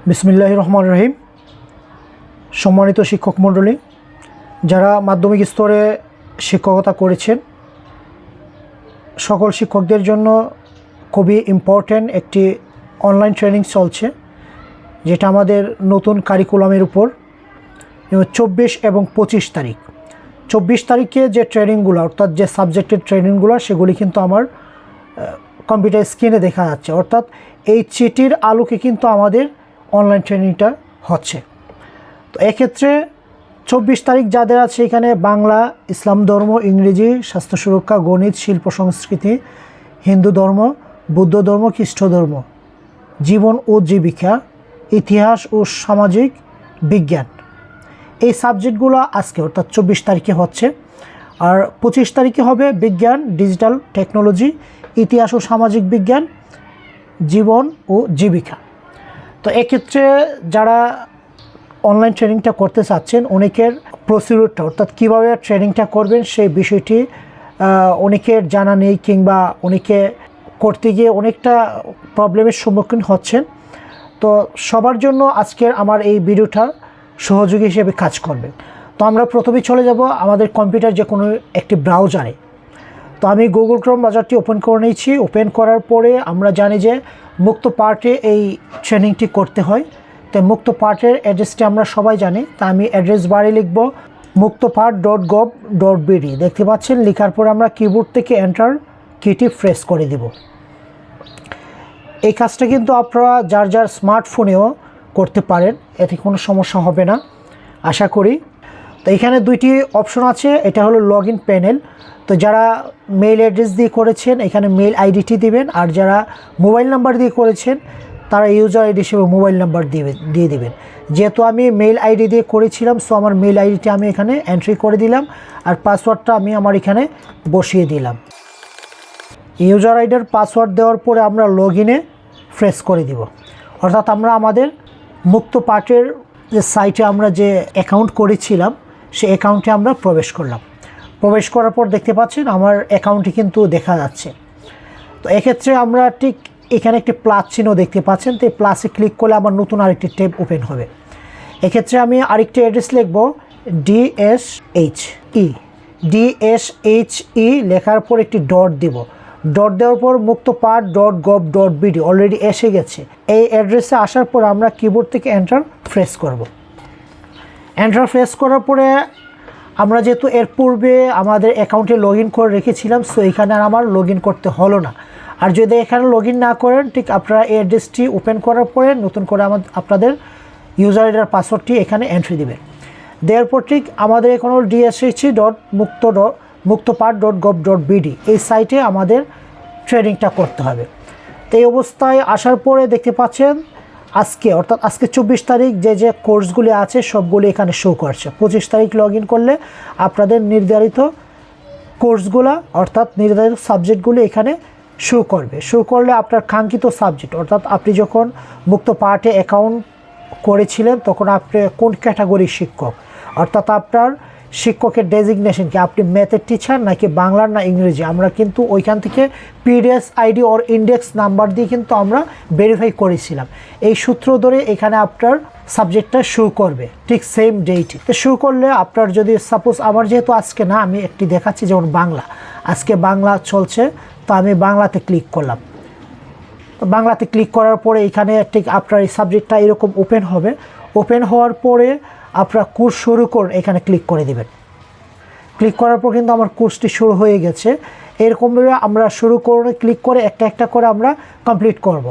বিসমিল্লাহির রহমানির রহিম। সম্মানিত শিক্ষক মণ্ডলী, যারা মাধ্যমিক স্তরে শিক্ষকতা করেছেন, সকল শিক্ষকদের জন্য খুবই ইম্পর্ট্যান্ট একটি অনলাইন ট্রেনিং চলছে, যেটা আমাদের নতুন কারিকুলামের উপর 24 এবং 25 তারিখ। 24 তারিখে যে ট্রেনিংগুলো, অর্থাৎ যে সাবজেক্টের ট্রেনিংগুলো, সেগুলি কিন্তু আমার কম্পিউটার স্ক্রিনে দেখা যাচ্ছে। অর্থাৎ এই চিঠির আলোকে কিন্তু আমাদের অনলাইন ট্রেনিংটা হচ্ছে। তো এক্ষেত্রে 24 তারিখ যাদের আছে, এখানে বাংলা, ইসলাম ধর্ম, ইংরেজি, স্বাস্থ্য সুরক্ষা, গণিত, শিল্প সংস্কৃতি, হিন্দু ধর্ম, বৌদ্ধ ধর্ম, খ্রিস্ট ধর্ম, জীবন ও জীবিকা, ইতিহাস ও সামাজিক বিজ্ঞান, এই সাবজেক্টগুলো আজকে অর্থাৎ 24 তারিখে হচ্ছে। আর 25 তারিখে হবে বিজ্ঞান, ডিজিটাল টেকনোলজি, ইতিহাস ও সামাজিক বিজ্ঞান, জীবন ও জীবিকা। তো এক্ষেত্রে যারা অনলাইন ট্রেনিংটা করতে চাচ্ছেন, অনেকের প্রসিডিউরটা অর্থাৎ কীভাবে ট্রেনিংটা করবেন সেই বিষয়টি অনেকের জানা নেই, কিংবা অনেকে করতে গিয়ে অনেকটা প্রবলেমের সম্মুখীন হচ্ছেন। তো সবার জন্য আজকের আমার এই ভিডিওটা সহযোগী হিসেবে কাজ করবে। তো আমরা প্রথমেই চলে যাব আমাদের কম্পিউটার যে কোনো একটি ব্রাউজারে। তো আমি গুগল ক্রোম ব্রাউজারটি ওপেন করে নিয়েছি। ওপেন করার পরে আমরা জানি যে মুক্তপাঠে এই ট্রেনিংটি করতে হয়। তো মুক্তপাঠের অ্যাড্রেসটি আমরা সবাই জানি। তা আমি অ্যাড্রেস বারে লিখব muktopaath.gov.bd। দেখতে পাচ্ছেন, লেখার পরে আমরা কিবোর্ড থেকে এন্টার কিটি প্রেস করে দেব। এই কাজটা কিন্তু আপনারা যার যার স্মার্টফোনেও করতে পারেন, এতে কোনো সমস্যা হবে না আশা করি। তো এখানে দুইটি অপশন আছে, এটা হলো লগ ইন প্যানেল। তো যারা মেইল অ্যাড্রেস দিয়ে করেছেন, এখানে মেইল আইডিটি দিবেন। আর যারা মোবাইল নাম্বার দিয়ে করেছেন, তারা ইউজার আইডি হিসেবে মোবাইল নাম্বার দিয়ে দেবেন। যেহেতু আমি মেইল আইডি দিয়ে করেছিলাম, সো আমার মেইল আইডিটি আমি এখানে এন্ট্রি করে দিলাম, আর পাসওয়ার্ডটা আমি আমার এখানে বসিয়ে দিলাম। ইউজার আইডির পাসওয়ার্ড দেওয়ার পরে আমরা লগ ইনে প্রেস করে দিব। অর্থাৎ আমরা আমাদের মুক্তপাঠের যে সাইটে আমরা যে অ্যাকাউন্ট করেছিলাম, সেই অ্যাকাউন্টে আমরা প্রবেশ করলাম। প্রবেশ করার পর দেখতে পাচ্ছেন আমার অ্যাকাউন্টটি কিন্তু দেখা যাচ্ছে। তো এক্ষেত্রে আমরা ঠিক এখানে একটি প্লাস চিহ্ন দেখতে পাচ্ছেন। তো এই প্লাসে ক্লিক করলে আমার নতুন আরেকটি ট্যাব ওপেন হবে। এক্ষেত্রে আমি আরেকটি অ্যাড্রেস লিখব DSHE লেখার পর একটি ডট দিব। ডট দেওয়ার পর muktopaath.gov.bd অলরেডি এসে গেছে। এই অ্যাড্রেসে আসার পর আমরা কিবোর্ড থেকে এন্টার প্রেস করব। এন্টার প্রেস করার পরে আমরা যেহেতু এর পূর্বে আমাদের অ্যাকাউন্টে লগ ইন করে রেখেছিলাম, সো এখানে আর আমার লগ ইন করতে হলো না। আর যদি এখানে লগ ইন না করেন, ঠিক আপনারা এই অ্যাড্রেসটি ওপেন করার পরে নতুন করে আপনাদের ইউজার আইডি আর পাসওয়ার্ডটি এখানে এন্ট্রি দেবেন। দেওয়ার পর ঠিক আমাদের এখন হল DSHE.muktopaath.gov.bd এই সাইটে আমাদের ট্রেনিংটা করতে হবে। তো এই অবস্থায় আসার পরে দেখতে পাচ্ছেন অর্থাৎ আজকে 24 তারিখ যে কোর্সগুলি আছে সবগুলি এখানে শো করছে। 25 তারিখ লগ ইন করলে আপনাদের নির্ধারিত কোর্সগুলো অর্থাৎ নির্ধারিত সাবজেক্টগুলি এখানে শো করবে। শো করলে আপনার কাঙ্ক্ষিত সাবজেক্ট, অর্থাৎ আপনি যখন মুক্তপাঠে অ্যাকাউন্ট করেছিলেন তখন আপনি কোন ক্যাটাগরির শিক্ষক, অর্থাৎ আপনার শিক্ষকের ডেজিগনেশন কি, আপনি ম্যাথের টিচার নাকি বাংলার না ইংরেজি, আমরা কিন্তু ওইখান থেকে পিডিএস আইডি ওর ইন্ডেক্স নাম্বার দিয়ে কিন্তু আমরা ভেরিফাই করেছিলাম। এই সূত্র ধরে এখানে আপনার সাবজেক্টটা শো করবে ঠিক সেম ডেটে। তো শো করলে আপনার যদি সাপোজ আমার যেহেতু আজকে না, আমি একটি দেখাচ্ছি, যেমন বাংলা, আজকে বাংলা চলছে, তো আমি বাংলাতে ক্লিক করলাম। তো বাংলাতে ক্লিক করার পরে এখানে ঠিক আপনার এই সাবজেক্টটা এরকম ওপেন হবে। ওপেন হওয়ার পরে আপনারা কোর্স শুরু করুন, এখানে ক্লিক করে দেবেন। ক্লিক করার পর কিন্তু আমার কোর্সটি শুরু হয়ে গেছে। এরকমভাবে আমরা শুরু করে ক্লিক করে একটা একটা করে আমরা কমপ্লিট করব।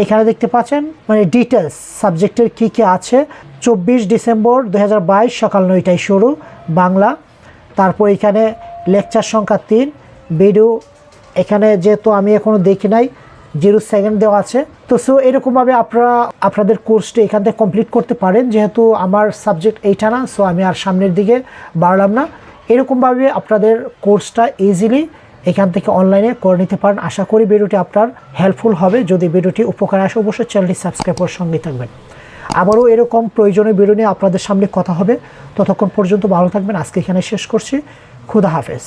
এখানে দেখতে পাচ্ছেন মানে ডিটেলস সাবজেক্টের কী কী আছে। 24 ডিসেম্বর 2022 সকাল 9টায় শুরু বাংলা। তারপর এখানে লেকচার সংখ্যা 3, ভিডিও এখানে যেহেতু আমি এখনও দেখি নাই 0 সেকেন্ড দেওয়া আছে। তো সো এরকমভাবে আপনারা আপনাদের কোর্সটি এখান থেকে কমপ্লিট করতে পারেন। যেহেতু আমার সাবজেক্ট এইটা না, সো আমি আর সামনের দিকে বাড়লাম না। এরকমভাবে আপনাদের কোর্সটা ইজিলি এখান থেকে অনলাইনে করে নিতে পারেন। আশা করি ভিডিওটি আপনার হেল্পফুল হবে। যদি ভিডিওটি উপকার আসে অবশ্যই চ্যানেলটি সাবস্ক্রাইব করে সঙ্গে থাকবেন। আবারও এরকম প্রয়োজনীয় ভিডিও নিয়ে আপনাদের সামনে কথা হবে। ততক্ষণ পর্যন্ত ভালো থাকবেন। আজকে এখানে শেষ করছি। খুদা হাফেজ।